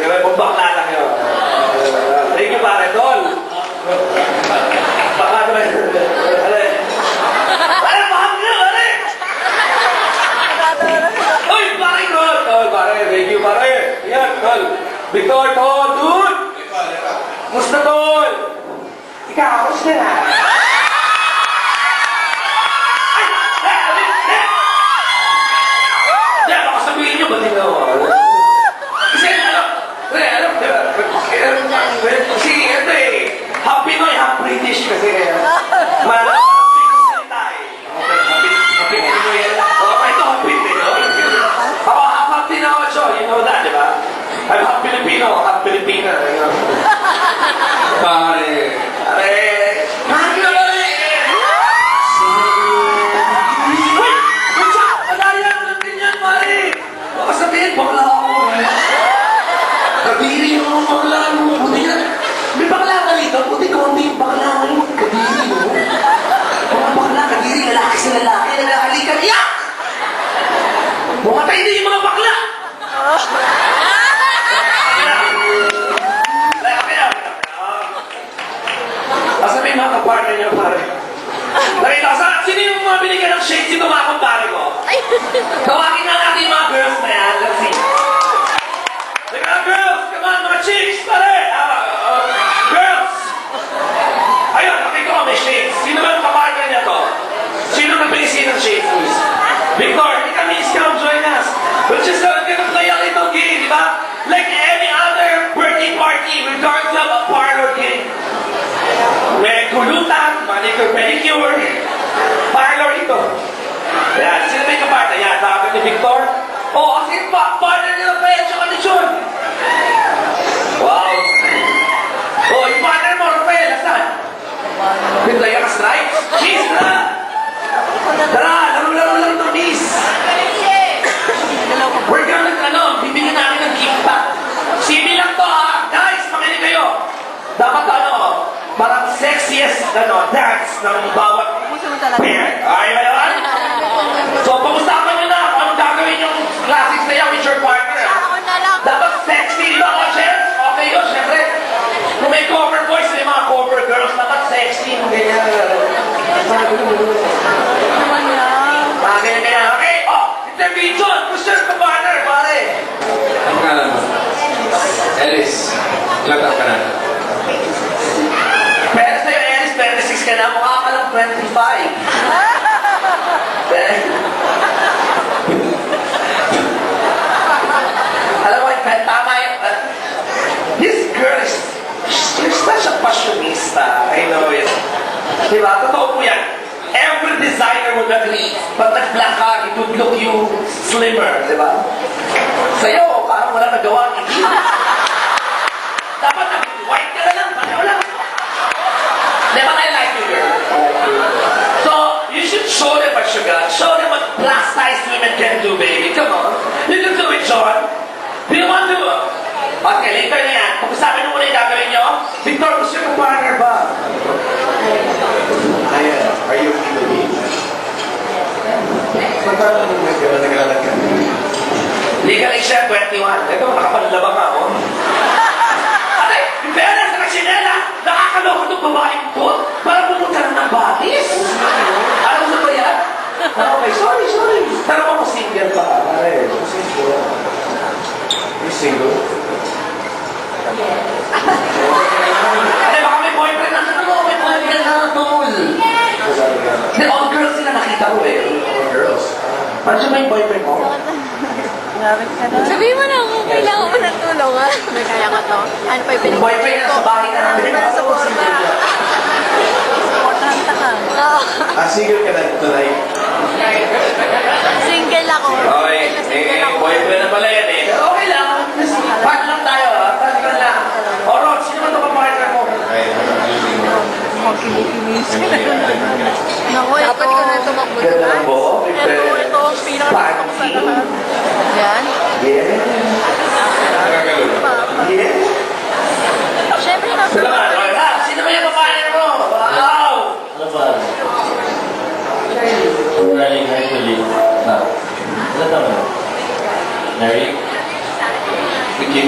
Diba? Kung bakla lang yun. Thank you, pare. Tol. Baka naman. Pare, mahal nyo, pare. Uy, pare, tol. Tol, pare. Thank you, pare. Yan, tol. Victor, tol, dude. Musta, tol? Ikaw, musta na? I'm half Filipino, half Filipina. Pare. Pare. Pare. Wait! What's up? Madaya ko ng ganyan, pare. Baka sabihin, bakla ako. Kadiri mo, bakla mo. Buti na. May bakla ka dito. Buti konti yung bakla mo. Kadiri mo. Mga bakla, kadiri, lalaki sa lalaki. Nagkakalikan. Iyak! Bumatay din yung mga bakla. Sabihin mga kapartner niyo, pare. Nakita ko sa, sino yung mga binigyan ng shades dito mga kumpare ko? Tawagin na natin yung mga girls na yan. Let's see. The mga girls, come on, mga chicks, pare. Girls. Ayun, nakita ko may shades. Sino ba yung kapartner niya to? Sino nabili ng shades, please? Victor, hindi kami come join us. We're just gonna play a little game, di ba? Like any other birthday party, regardless of a parlor game. May kulutan, manicure, pedicure, parlor ito. Yan, sino may kapartner? Yan, sabi ni Victor. Oh, kasi partner nila pa yan sa kondisyon. Wow. Oh, yung partner mo, Rafael, asan? Pinlaya ka stripes? Cheese na! Tara, laro-laro ito, miss. We're gonna, bibigyan namin ng gift pack. Simi lang to, ha? Guys, makinig kayo. Dapat parang sexiest dance ng bawat pair. Ayaw yan? So, pag-usapan nyo na kung anong gagawin yung classic sayaw with your partner. Dapat sexy, di ba, Oches? Okay yun, syempre. Kung may cover boys, may mga cover girls, dapat sexy. Ganyan. Ganyan. Okay, intervention. Gusto ka partner, pare. Ang pangalan mo? Ellis. Ilang taon ka na? Pero sa'yo, Eris, 26 ka na, mukha ka lang 25. Alam mo, tama yung... This girl is... She's such a fashionista. I know it. Diba? Totoo po yan. Every designer would agree. Pag nag-black ka, it would look you slimmer. Diba? Sa'yo, parang wala nagawa. Dapat white ka na lang. Pareho lang. Never I like you, girl. So, you should show them what you got. Show them what plus-size women can do, baby. Come on. You can do it, John. Do you want to? Okay, later na yan. Pag-usabi mo muna yung gagawin nyo. Victor, gusto yung partner ba? Are you okay with me? Magkano nung nag-alalag ka? Legally siya, 21. Ito, nakapanlabang ako. Ate, yung pera sa naksinela, nakakaloko itong babaeng ko para pumunta lang ng batis. Alam mo ba yan? Okay, sorry. Tara mo single pa. Pare, single. You single? Ate, baka may boyfriend na. May boyfriend na, tol. Hindi, all girls sila nakita ko eh. All girls. Ano siya may boyfriend mo? Sabihin mo na ako, kailangan ko ng tulong, ha? May kaya ko to. Ano pa yung pinag- Boyfriend na sa bahay na namin. Ano na suporta? Suportahan ka. Single ka na tonight? Single ako. Okay, Single ako. boyfriend na pala yan eh. Pero okay lang. Part lang tayo ha. Part lang. O Rod, sino man ito ka-partner mo? Naku, dapat ka na tumakbo. Ganda ng buhok. Ito ang pinaka-tumakbo sa lahat. Yan. Yeah. Yeah. Siyempre, Salamat. Okay, sino ba yung ka-partner mo? Wow! Ano ba? Running high to leave. Ilan taon na? Married? Vicky?